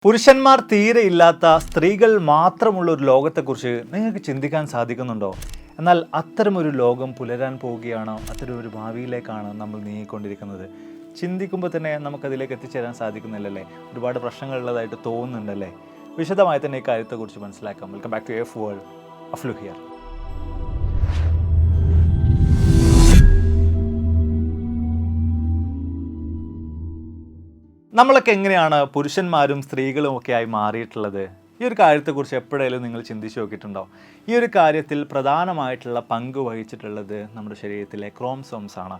പുരുഷന്മാർ തീരെ ഇല്ലാത്ത സ്ത്രീകൾ മാത്രമുള്ള ഒരു ലോകത്തെക്കുറിച്ച് നിങ്ങൾക്ക് ചിന്തിക്കാൻ സാധിക്കുന്നുണ്ടോ? എന്നാൽ അത്തരമൊരു ലോകം പുലരാൻ പോവുകയാണോ? അത്തരമൊരു ഭാവിയിലേക്കാണ് നമ്മൾ നീങ്ങിക്കൊണ്ടിരിക്കുന്നത്. ചിന്തിക്കുമ്പോൾ തന്നെ നമുക്കതിലേക്ക് എത്തിച്ചേരാൻ സാധിക്കുന്നില്ലല്ലേ? ഒരുപാട് പ്രശ്നങ്ങളുള്ളതായിട്ട് തോന്നുന്നുണ്ടല്ലേ? വിശദമായി തന്നെ ഈ കാര്യത്തെക്കുറിച്ച് മനസ്സിലാക്കാം. Welcome back to F world. Aflu here. നമ്മളൊക്കെ എങ്ങനെയാണ് പുരുഷന്മാരും സ്ത്രീകളും ഒക്കെ ആയി മാറിയിട്ടുള്ളത്? ഈ ഒരു കാര്യത്തെക്കുറിച്ച് എപ്പോഴേലും നിങ്ങൾ ചിന്തിച്ച് നോക്കിയിട്ടുണ്ടോ? ഈ ഒരു കാര്യത്തിൽ പ്രധാനമായിട്ടുള്ള പങ്ക് വഹിച്ചിട്ടുള്ളത് നമ്മുടെ ശരീരത്തിലെ ക്രോമസോംസ് ആണ്.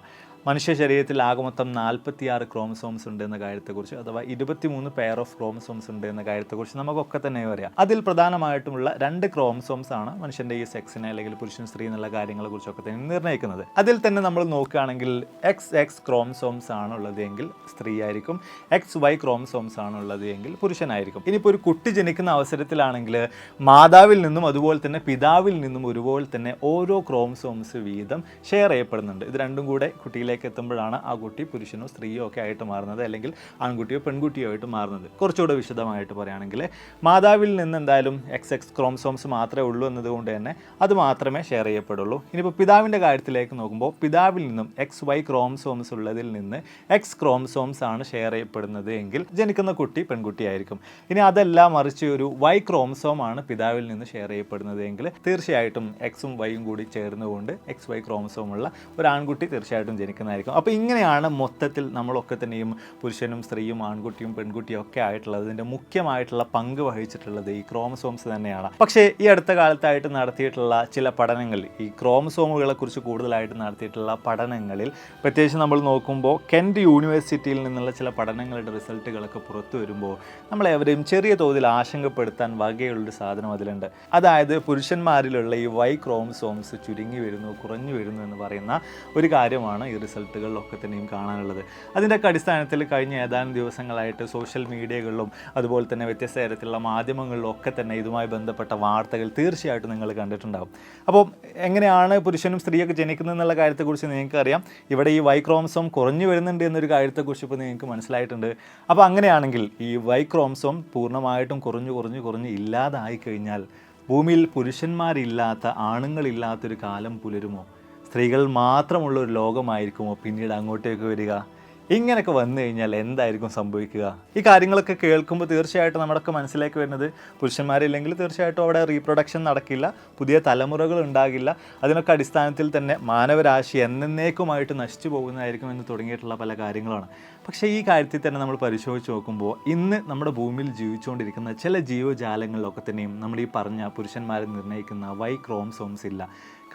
മനുഷ്യ ശരീരത്തിൽ ആകെ മൊത്തം 46 ക്രോമസോംസ് ഉണ്ട് എന്ന കാര്യത്തെക്കുറിച്ച്, അഥവാ 23 പെയർ ഓഫ് ക്രോമസോംസ് ഉണ്ട് എന്ന കാര്യത്തെക്കുറിച്ച് നമുക്കൊക്കെ തന്നെ അറിയാം. അതിൽ പ്രധാനമായിട്ടുമുള്ള 2 ക്രോമസോംസ് ആണ് മനുഷ്യൻ്റെ ഈ സെക്സിനെ അല്ലെങ്കിൽ പുരുഷൻ സ്ത്രീ എന്നുള്ള കാര്യങ്ങളെക്കുറിച്ചൊക്കെ തന്നെ നിർണ്ണയിക്കുന്നത്. അതിൽ തന്നെ നമ്മൾ നോക്കുകയാണെങ്കിൽ XX ക്രോമസോംസ് ആണുള്ളത് എങ്കിൽ സ്ത്രീ ആയിരിക്കും, XY ക്രോമസോംസ് ആണുള്ളത് എങ്കിൽ പുരുഷനായിരിക്കും. ഇനിയിപ്പോൾ ഒരു കുട്ടി ജനിക്കുന്ന അവസരത്തിലാണെങ്കിൽ മാതാവിൽ നിന്നും അതുപോലെ തന്നെ പിതാവിൽ നിന്നും ഒരുപോലെ തന്നെ ഓരോ ക്രോമസോംസ് വീതം ഷെയർ ചെയ്യപ്പെടുന്നുണ്ട്. ഇത് രണ്ടും കൂടെ കുട്ടിയിൽ എത്തുമ്പോഴാണ് ആ കുട്ടി പുരുഷനോ സ്ത്രീയോ ഒക്കെ ആയിട്ട് മാറുന്നത്, അല്ലെങ്കിൽ ആൺകുട്ടിയോ പെൺകുട്ടിയോ ആയിട്ട് മാറുന്നത്. കുറച്ചുകൂടെ വിശദമായിട്ട് പറയുകയാണെങ്കിൽ മാതാവിൽ നിന്ന് എന്തായാലും XX ക്രോമസോംസ് മാത്രമേ ഉള്ളൂ എന്നതുകൊണ്ട് തന്നെ അത് മാത്രമേ ഷെയർ ചെയ്യപ്പെടുള്ളൂ. ഇനിയിപ്പോൾ പിതാവിൻ്റെ കാര്യത്തിലേക്ക് നോക്കുമ്പോൾ പിതാവിൽ നിന്നും XY ക്രോമസോംസ് ഉള്ളതിൽ നിന്ന് X ക്രോമസോംസ് ആണ് ഷെയർ ചെയ്യപ്പെടുന്നത് എങ്കിൽ ജനിക്കുന്ന കുട്ടി പെൺകുട്ടിയായിരിക്കും. ഇനി അതല്ല മറിച്ച് ഒരു Y ക്രോമസോം ആണ് പിതാവിൽ നിന്ന് ഷെയർ ചെയ്യപ്പെടുന്നത് എങ്കിൽ തീർച്ചയായിട്ടും Xും Yയും കൂടി ചേർന്നുകൊണ്ട് XY ക്രോമസോം ഉള്ള ഒരു ആൺകുട്ടി തീർച്ചയായിട്ടും ജനിക്കുന്നതായിരിക്കും. അപ്പോൾ ഇങ്ങനെയാണ് മൊത്തത്തിൽ നമ്മളൊക്കെ തന്നെയും പുരുഷനും സ്ത്രീയും ആൺകുട്ടിയും പെൺകുട്ടിയും ഒക്കെ ആയിട്ടുള്ളത്. ഇതിൻ്റെ മുഖ്യമായിട്ടുള്ള പങ്ക് വഹിച്ചിട്ടുള്ളത് ഈ ക്രോമസോംസ് തന്നെയാണ്. പക്ഷേ ഈ അടുത്ത കാലത്തായിട്ട് നടത്തിയിട്ടുള്ള ചില പഠനങ്ങൾ, ഈ ക്രോമസോമുകളെ കുറിച്ച് കൂടുതലായിട്ട് നടത്തിയിട്ടുള്ള പഠനങ്ങളിൽ പ്രത്യേകിച്ച് നമ്മൾ നോക്കുമ്പോൾ കെൻറ്റ് യൂണിവേഴ്സിറ്റിയിൽ നിന്നുള്ള ചില പഠനങ്ങളുടെ റിസൾട്ടുകളൊക്കെ പുറത്തു വരുമ്പോൾ നമ്മളെവരെയും ചെറിയ തോതിൽ ആശങ്കപ്പെടുത്താൻ വകയുള്ളൊരു സാധനം അതിലുണ്ട്. അതായത് പുരുഷന്മാരിലുള്ള ഈ Y ക്രോമസോംസ് ചുരുങ്ങി വരുന്നു, കുറഞ്ഞു വരുന്നു എന്ന് പറയുന്ന ഒരു കാര്യമാണ് ഈ റിസൾട്ടുകളിലൊക്കെ തന്നെയും കാണാനുള്ളത്. അതിൻ്റെയൊക്കെ അടിസ്ഥാനത്തിൽ കഴിഞ്ഞ ഏതാനും ദിവസങ്ങളായിട്ട് സോഷ്യൽ മീഡിയകളിലും അതുപോലെ തന്നെ വ്യത്യസ്ത തരത്തിലുള്ള മാധ്യമങ്ങളിലും ഒക്കെ തന്നെ ഇതുമായി ബന്ധപ്പെട്ട വാർത്തകൾ തീർച്ചയായിട്ടും നിങ്ങൾ കണ്ടിട്ടുണ്ടാകും. അപ്പോൾ എങ്ങനെയാണ് പുരുഷനും സ്ത്രീയൊക്കെ ജനിക്കുന്നത് എന്നുള്ള കാര്യത്തെക്കുറിച്ച് നിങ്ങൾക്കറിയാം. ഇവിടെ ഈ Y ക്രോമസോം കുറഞ്ഞു വരുന്നുണ്ട് എന്നൊരു കാര്യത്തെക്കുറിച്ച് ഇപ്പോൾ നിങ്ങൾക്ക് മനസ്സിലായിട്ടുണ്ട്. അപ്പോൾ അങ്ങനെയാണെങ്കിൽ ഈ Y ക്രോമസോം പൂർണ്ണമായിട്ടും കുറഞ്ഞ് ഇല്ലാതായി കഴിഞ്ഞാൽ ഭൂമിയിൽ പുരുഷന്മാരില്ലാത്ത ആണുങ്ങളില്ലാത്തൊരു കാലം പുലരുമോ? സ്ത്രീകൾ മാത്രമുള്ള ഒരു ലോകമായിരിക്കുമോ പിന്നീട് അങ്ങോട്ടേക്ക് വരിക? ഇങ്ങനെയൊക്കെ വന്നു കഴിഞ്ഞാൽ എന്തായിരിക്കും സംഭവിക്കുക? ഈ കാര്യങ്ങളൊക്കെ കേൾക്കുമ്പോൾ തീർച്ചയായിട്ടും നമ്മുടെയൊക്കെ മനസ്സിലേക്ക് വരുന്നത് പുരുഷന്മാരില്ലെങ്കിൽ തീർച്ചയായിട്ടും അവിടെ റീപ്രൊഡക്ഷൻ നടക്കില്ല, പുതിയ തലമുറകൾ ഉണ്ടാകില്ല, അതിനൊക്കെ അടിസ്ഥാനത്തിൽ തന്നെ മാനവരാശി എന്നേക്കുമായിട്ട് നശിച്ചു പോകുന്നതായിരിക്കും എന്ന് തുടങ്ങിയിട്ടുള്ള പല കാര്യങ്ങളാണ്. പക്ഷേ ഈ കാര്യത്തിൽ തന്നെ നമ്മൾ പരിശോധിച്ച് നോക്കുമ്പോൾ ഇന്ന് നമ്മുടെ ഭൂമിയിൽ ജീവിച്ചുകൊണ്ടിരിക്കുന്ന ചില ജീവജാലങ്ങളിലൊക്കെ തന്നെയും നമ്മൾ ഈ പറഞ്ഞ പുരുഷന്മാരെ നിർണ്ണയിക്കുന്ന Y ക്രോമസോംസ് ഇല്ല.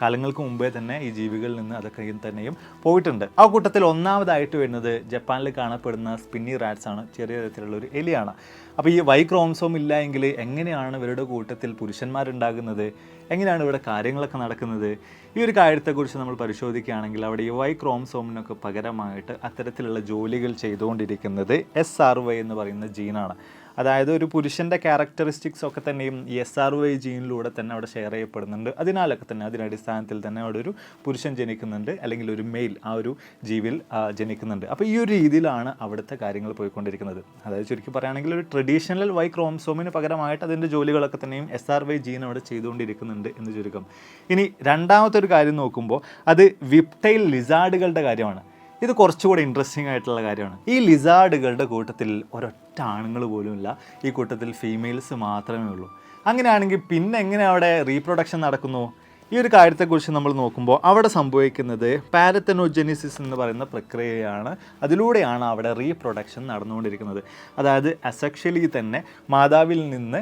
കാലങ്ങൾക്ക് മുമ്പേ തന്നെ ഈ ജീവികളിൽ നിന്ന് അതൊക്കെ തന്നെയും പോയിട്ടുണ്ട്. ആ കൂട്ടത്തിൽ ഒന്നാമതായിട്ട് വരുന്നത് ജപ്പാനിൽ കാണപ്പെടുന്ന സ്പിന്നി റാറ്റ്സ് ആണ്. ചെറിയ തരത്തിലുള്ള ഒരു എലിയാണ്. അപ്പോൾ ഈ Y ക്രോമസോം ഇല്ല എങ്കിൽ എങ്ങനെയാണ് ഇവരുടെ കൂട്ടത്തിൽ പുരുഷന്മാരുണ്ടാകുന്നത്? എങ്ങനെയാണ് ഇവിടെ കാര്യങ്ങളൊക്കെ നടക്കുന്നത്? ഈ ഒരു കാര്യത്തെക്കുറിച്ച് നമ്മൾ പരിശോധിക്കുകയാണെങ്കിൽ അവിടെ ഈ Y ക്രോമസോമിനൊക്കെ പകരമായിട്ട് അത്തരത്തിലുള്ള ജോലികൾ ചെയ്തുകൊണ്ടിരിക്കുന്നത് SRY എന്ന് പറയുന്ന ജീനാണ്. അതായത് ഒരു പുരുഷൻ്റെ ക്യാരക്ടറിസ്റ്റിക്സ് ഒക്കെ തന്നെയും ഈ SRY ജീനിലൂടെ തന്നെ അവിടെ ഷെയർ ചെയ്യപ്പെടുന്നുണ്ട്. അതിനാലൊക്കെ തന്നെ അതിനടിസ്ഥാനത്തിൽ തന്നെ അവിടെ ഒരു പുരുഷൻ ജനിക്കുന്നുണ്ട്, അല്ലെങ്കിൽ ഒരു മെയിൽ ആ ഒരു ജീവിയിൽ ജനിക്കുന്നുണ്ട്. അപ്പോൾ ഈ ഒരു രീതിയിലാണ് അവിടുത്തെ കാര്യങ്ങൾ പോയിക്കൊണ്ടിരിക്കുന്നത്. അതായത് ചുരുക്കി പറയുകയാണെങ്കിൽ ഒരു ട്രഡീഷണൽ Y ക്രോമസോമിന് പകരമായിട്ട് അതിൻ്റെ ജോലികളൊക്കെ തന്നെയും SRY ജീൻ അവിടെ ചെയ്തുകൊണ്ടിരിക്കുന്നുണ്ട് എന്ന് ചുരുക്കം. ഇനി രണ്ടാമത്തെ ഒരു കാര്യം നോക്കുമ്പോൾ അത് വിപ്റ്റൈൽ ലിസാർഡുകളുടെ കാര്യമാണ്. ഇത് കുറച്ചുകൂടി ഇൻട്രസ്റ്റിംഗ് ആയിട്ടുള്ള കാര്യമാണ്. ഈ ലിസാർഡുകളുടെ കൂട്ടത്തിൽ ഒരൊറ്റ ആണുങ്ങൾ പോലുമില്ല, ഈ കൂട്ടത്തിൽ ഫീമെയിൽസ് മാത്രമേ ഉള്ളൂ. അങ്ങനെയാണെങ്കിൽ പിന്നെ എങ്ങനെ അവിടെ റീപ്രൊഡക്ഷൻ നടക്കുന്നു? ഈ ഒരു കാര്യത്തെക്കുറിച്ച് നമ്മൾ നോക്കുമ്പോൾ അവിടെ സംഭവിക്കുന്നത് പാരത്തനോജെനിസിസ് എന്ന് പറയുന്ന പ്രക്രിയയാണ്. അതിലൂടെയാണ് അവിടെ റീപ്രൊഡക്ഷൻ നടന്നുകൊണ്ടിരിക്കുന്നത്. അതായത് അസെക്ഷലി തന്നെ മാതാവിൽ നിന്ന്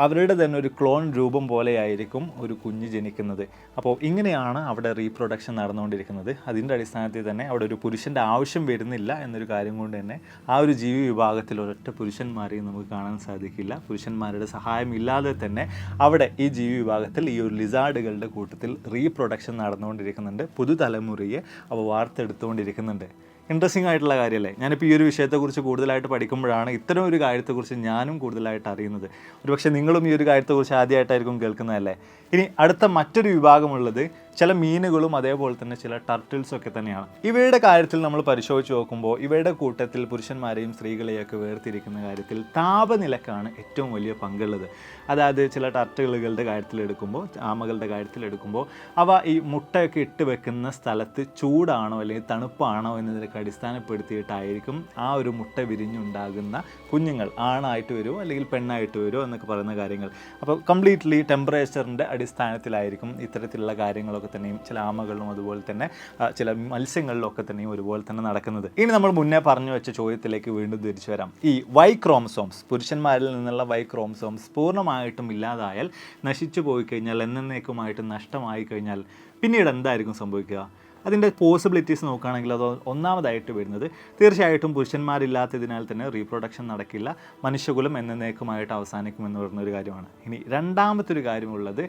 അവരുടെ തന്നെ ഒരു ക്ലോൺ രൂപം പോലെയായിരിക്കും ഒരു കുഞ്ഞ് ജനിക്കുന്നത്. അപ്പോൾ ഇങ്ങനെയാണ് അവിടെ റീപ്രൊഡക്ഷൻ നടന്നുകൊണ്ടിരിക്കുന്നത്. അതിൻ്റെ അടിസ്ഥാനത്തിൽ തന്നെ അവിടെ ഒരു പുരുഷൻ്റെ ആവശ്യം വരുന്നില്ല എന്നൊരു കാര്യം കൊണ്ട് തന്നെ ആ ഒരു ജീവി വിഭാഗത്തിൽ ഒരൊറ്റ പുരുഷന്മാരെയും നമുക്ക് കാണാൻ സാധിക്കില്ല. പുരുഷന്മാരുടെ സഹായമില്ലാതെ തന്നെ അവിടെ ഈ ജീവി വിഭാഗത്തിൽ ഈ ഒരു ലിസാർഡുകളുടെ കൂട്ടത്തിൽ റീപ്രൊഡക്ഷൻ നടന്നുകൊണ്ടിരിക്കുന്നുണ്ട്. പുതുതലമുറയെ അവ വാർത്തെടുത്തുകൊണ്ടിരിക്കുന്നുണ്ട്. ഇൻട്രസ്റ്റിംഗ് ആയിട്ടുള്ള കാര്യമല്ലേ? ഞാനിപ്പോൾ ഈ ഒരു വിഷയത്തെക്കുറിച്ച് കൂടുതലായിട്ട് പഠിക്കുമ്പോഴാണ് ഇത്തരം ഒരു കാര്യത്തെക്കുറിച്ച് ഞാനും കൂടുതലായിട്ട് അറിയുന്നത്. ഒരുപക്ഷെ നിങ്ങളും ഈ ഒരു കാര്യത്തെക്കുറിച്ച് ആദ്യമായിട്ടായിരിക്കും കേൾക്കുന്നതല്ലേ? ഇനി അടുത്ത മറ്റൊരു വിഭാഗമുള്ളത് ചില മീനുകളും അതേപോലെ തന്നെ ചില ടർട്ടിൽസും ഒക്കെ തന്നെയാണ്. ഇവയുടെ കാര്യത്തിൽ നമ്മൾ പരിശോധിച്ച് നോക്കുമ്പോൾ ഇവയുടെ കൂട്ടത്തിൽ പുരുഷന്മാരെയും സ്ത്രീകളെയൊക്കെ വേർതിരിക്കുന്ന കാര്യത്തിൽ താപനിലക്കാണ് ഏറ്റവും വലിയ പങ്കുള്ളത്. അതായത് ചില ടർട്ടിലുകളുടെ കാര്യത്തിലെടുക്കുമ്പോൾ, ആമകളുടെ കാര്യത്തിലെടുക്കുമ്പോൾ അവ ഈ മുട്ടയൊക്കെ ഇട്ട് വെക്കുന്ന സ്ഥലത്ത് ചൂടാണോ അല്ലെങ്കിൽ തണുപ്പാണോ എന്നതിനൊക്കെ അടിസ്ഥാനപ്പെടുത്തിയിട്ടായിരിക്കും ആ ഒരു മുട്ട വിരിഞ്ഞുണ്ടാകുന്ന കുഞ്ഞുങ്ങൾ ആണായിട്ട് വരുമോ അല്ലെങ്കിൽ പെണ്ണായിട്ട് വരുമോ എന്നൊക്കെ പറയുന്ന കാര്യങ്ങൾ. അപ്പോൾ കംപ്ലീറ്റ്ലി ടെമ്പറേച്ചറിൻ്റെ അടിസ്ഥാനത്തിലായിരിക്കും ഇത്തരത്തിലുള്ള കാര്യങ്ങളൊക്കെ തന്നെയും ചില ആമകളിലും അതുപോലെ തന്നെ ചില മത്സ്യങ്ങളിലൊക്കെ തന്നെയും ഒരുപോലെ തന്നെ നടക്കുന്നത്. ഇനി നമ്മൾ മുന്നേ പറഞ്ഞു വെച്ച ചോദ്യത്തിലേക്ക് വീണ്ടും തിരിച്ചു വരാം. ഈ വൈ ക്രോമസോംസ്, പുരുഷന്മാരിൽ നിന്നുള്ള വൈ ക്രോമസോംസ് പൂർണ്ണമായിട്ടും ഇല്ലാതായാൽ, നശിച്ചു പോയി കഴിഞ്ഞാൽ, എന്നേക്കുമായിട്ട് നഷ്ടമായി കഴിഞ്ഞാൽ പിന്നീട് എന്തായിരിക്കും സംഭവിക്കുക? അതിൻ്റെ പോസിബിലിറ്റീസ് നോക്കുകയാണെങ്കിൽ അത് ഒന്നാമതായിട്ട് വരുന്നത് തീർച്ചയായിട്ടും പുരുഷന്മാരില്ലാത്തതിനാൽ തന്നെ റീപ്രൊഡക്ഷൻ നടക്കില്ല, മനുഷ്യകുലം എന്നേക്കുമായിട്ട് അവസാനിക്കുമെന്ന് പറയുന്നൊരു കാര്യമാണ്. ഇനി രണ്ടാമത്തൊരു കാര്യമുള്ളത്,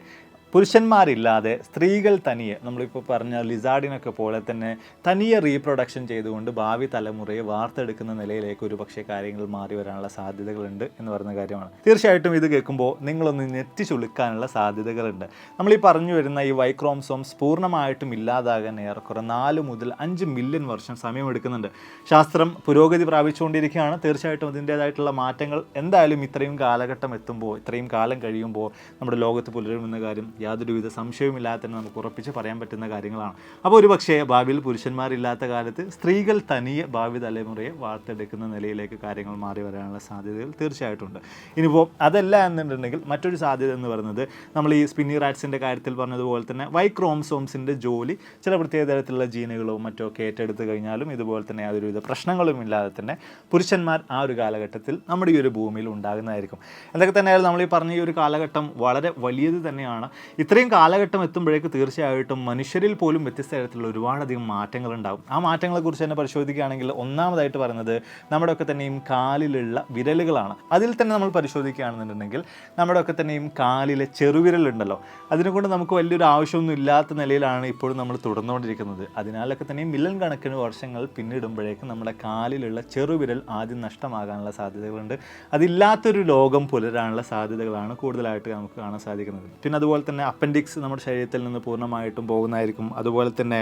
പുരുഷന്മാരില്ലാതെ സ്ത്രീകൾ തനിയെ, നമ്മളിപ്പോൾ പറഞ്ഞ ലിസാർഡിനൊക്കെ പോലെ തന്നെ തനിയെ റീപ്രൊഡക്ഷൻ ചെയ്തുകൊണ്ട് ഭാവി തലമുറയെ വാർത്തെടുക്കുന്ന നിലയിലേക്ക് ഒരു പക്ഷേ കാര്യങ്ങൾ മാറി വരാനുള്ള സാധ്യതകളുണ്ട് എന്ന് പറയുന്ന കാര്യമാണ്. തീർച്ചയായിട്ടും ഇത് കേൾക്കുമ്പോൾ നിങ്ങളൊന്ന് ഞെട്ടി ചുളുക്കാനുള്ള സാധ്യതകളുണ്ട്. നമ്മളീ പറഞ്ഞു വരുന്ന ഈ വൈ ക്രോമസോംസ് പൂർണ്ണമായിട്ടും ഇല്ലാതാകാൻ ഏറെക്കുറെ 4 മുതൽ 5 മില്യൺ വർഷം സമയമെടുക്കുന്നുണ്ട്. ശാസ്ത്രം പുരോഗതി പ്രാപിച്ചുകൊണ്ടിരിക്കുകയാണ്. തീർച്ചയായിട്ടും അതിൻ്റേതായിട്ടുള്ള മാറ്റങ്ങൾ എന്തായാലും ഇത്രയും കാലഘട്ടം എത്തുമ്പോൾ, ഇത്രയും കാലം കഴിയുമ്പോൾ നമ്മുടെ ലോകത്ത് പുലരുമെന്ന കാര്യം യാതൊരുവിധ സംശയവുമില്ലാതെ തന്നെ നമുക്ക് ഉറപ്പിച്ച് പറയാൻ പറ്റുന്ന കാര്യങ്ങളാണ്. അപ്പോൾ ഒരു പക്ഷേ ഭാവിയിൽ പുരുഷന്മാരില്ലാത്ത കാലത്ത് സ്ത്രീകൾ തനിയെ ഭാവി തലമുറയെ വാർത്തെടുക്കുന്ന നിലയിലേക്ക് കാര്യങ്ങൾ മാറി വരാനുള്ള സാധ്യതകൾ തീർച്ചയായിട്ടും ഉണ്ട്. ഇനിയിപ്പോൾ അതല്ല എന്നുണ്ടെങ്കിൽ മറ്റൊരു സാധ്യത എന്ന് പറയുന്നത്, നമ്മൾ ഈ സ്പിന്നി റാറ്റ്സിൻ്റെ കാര്യത്തിൽ പറഞ്ഞതുപോലെ തന്നെ വൈ ക്രോമസോംസിൻ്റെ ജോലി ചില പ്രത്യേക തരത്തിലുള്ള ജീനുകളോ മറ്റോ ഒക്കെ ഏറ്റെടുത്ത് കഴിഞ്ഞാലും ഇതുപോലെ തന്നെ യാതൊരുവിധ പ്രശ്നങ്ങളും ഇല്ലാതെ തന്നെ പുരുഷന്മാർ ആ ഒരു കാലഘട്ടത്തിൽ നമ്മുടെ ഈ ഒരു ഭൂമിയിൽ ഉണ്ടാകുന്നതായിരിക്കും. എന്തൊക്കെ തന്നെയായാലും നമ്മൾ ഈ പറഞ്ഞ ഈ ഒരു കാലഘട്ടം വളരെ വലിയത് തന്നെയാണ്. ഇത്രയും കാലഘട്ടം എത്തുമ്പോഴേക്ക് തീർച്ചയായിട്ടും മനുഷ്യരിൽ പോലും വ്യത്യസ്ത തരത്തിലുള്ള ഒരുപാടധികം മാറ്റങ്ങളുണ്ടാകും. ആ മാറ്റങ്ങളെക്കുറിച്ച് തന്നെ പരിശോധിക്കുകയാണെങ്കിൽ ഒന്നാമതായിട്ട് പറയുന്നത് നമ്മുടെയൊക്കെ തന്നെയും കാലിലുള്ള വിരലുകളാണ്. അതിൽ തന്നെ നമ്മൾ പരിശോധിക്കുകയാണെന്നുണ്ടെങ്കിൽ നമ്മുടെയൊക്കെ തന്നെയും കാലിലെ ചെറുവിരലുണ്ടല്ലോ, അതിനെക്കൊണ്ട് നമുക്ക് വലിയൊരു ആവശ്യമൊന്നും ഇല്ലാത്ത നിലയിലാണ് ഇപ്പോഴും നമ്മൾ തുടർന്നുകൊണ്ടിരിക്കുന്നത്. അതിനാലൊക്കെ തന്നെയും മില്യൺ കണക്കിന് വർഷങ്ങൾ പിന്നിടുമ്പോഴേക്കും നമ്മുടെ കാലിലുള്ള ചെറുവിരൽ ആദ്യം നഷ്ടമാകാനുള്ള സാധ്യതകളുണ്ട്. അതില്ലാത്തൊരു ലോകം പുലരാനുള്ള സാധ്യതകളാണ് കൂടുതലായിട്ട് നമുക്ക് കാണാൻ സാധിക്കുന്നത്. പിന്നെ അതുപോലെ തന്നെ അപ്പൻഡിക്സ് നമ്മുടെ ശരീരത്തിൽ നിന്ന് പൂർണ്ണമായിട്ടും പോകുന്നതായിരിക്കും. അതുപോലെ തന്നെ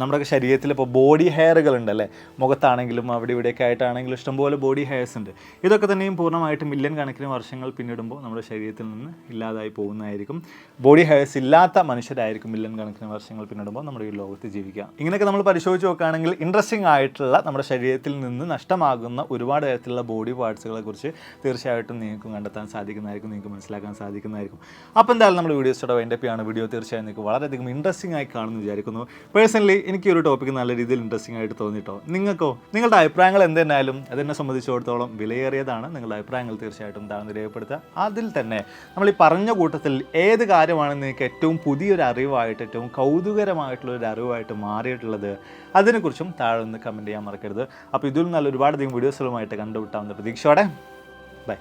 നമ്മുടെ ശരീരത്തിൽ ഇപ്പോൾ ബോഡി ഹെയറുകൾ ഉണ്ടല്ലേ, മുഖത്താണെങ്കിലും അവിടെ ഇവിടെയൊക്കെ ആയിട്ടാണെങ്കിലും ഇഷ്ടംപോലെ ബോഡി ഹെയർസ് ഉണ്ട്. ഇതൊക്കെ തന്നെയും പൂർണ്ണമായിട്ടും മില്യൺ കണക്കിന് വർഷങ്ങൾ പിന്നിടുമ്പോൾ നമ്മുടെ ശരീരത്തിൽ നിന്ന് ഇല്ലാതായി പോകുന്നതായിരിക്കും. ബോഡി ഹെയർസ് ഇല്ലാത്ത മനുഷ്യരായിരിക്കും മില്യൺ കണക്കിന് വർഷങ്ങൾ പിന്നിടുമ്പോൾ നമ്മുടെ ഈ ലോകത്ത് ജീവിക്കുക. ഇങ്ങനെയൊക്കെ നമ്മൾ പരിശോധിച്ച് നോക്കുകയാണെങ്കിൽ ഇൻട്രസ്റ്റിംഗ് ആയിട്ടുള്ള നമ്മുടെ ശരീരത്തിൽ നിന്ന് നഷ്ടമാകുന്ന ഒരുപാട് തരത്തിലുള്ള ബോഡി പാർട്സുകളെ കുറിച്ച് തീർച്ചയായിട്ടും നിങ്ങൾക്ക് കണ്ടെത്താൻ സാധിക്കുന്നതായിരിക്കും, നിങ്ങൾക്ക് മനസ്സിലാക്കാൻ സാധിക്കുന്നതായിരിക്കും. അപ്പോൾ എന്തായാലും നമ്മുടെ വീഡിയോസോടെ വൈൻഡപ്പിയാണ്. വീഡിയോ തീർച്ചയായും നിങ്ങൾക്ക് വളരെയധികം ഇൻട്രസ്റ്റിംഗ് ആയി കാണുമെന്ന് വിചാരിക്കുന്നു. പേഴ്സണലി എനിക്ക് ഒരു ടോപ്പിക്ക് നല്ല രീതിയിൽ ഇൻട്രസ്റ്റിംഗ് ആയിട്ട് തോന്നിട്ടോ. നിങ്ങൾക്കോ? നിങ്ങളുടെ അഭിപ്രായങ്ങൾ എന്തെന്നായാലും അതെന്നെ സംബന്ധിച്ചിടത്തോളം വിലയേറിയതാണ്. നിങ്ങളുടെ അഭിപ്രായങ്ങൾ തീർച്ചയായിട്ടും താഴ്ന്ന് രേഖപ്പെടുത്തുക. അതിൽ തന്നെ നമ്മൾ ഈ പറഞ്ഞ കൂട്ടത്തിൽ ഏത് കാര്യമാണ് നിങ്ങൾക്ക് ഏറ്റവും പുതിയൊരു അറിവായിട്ട്, ഏറ്റവും കൗതുകരമായിട്ടുള്ളൊരു അറിവായിട്ട് മാറിയിട്ടുള്ളത്, അതിനെക്കുറിച്ചും താഴെ ഒന്ന് കമൻറ്റ് ചെയ്യാൻ മറക്കരുത്. അപ്പോൾ ഇതിൽ നല്ല ഒരുപാടധികം വീഡിയോസുകളുമായിട്ട് കണ്ടുവിട്ടാവുന്ന പ്രതീക്ഷയോടെ ബൈ.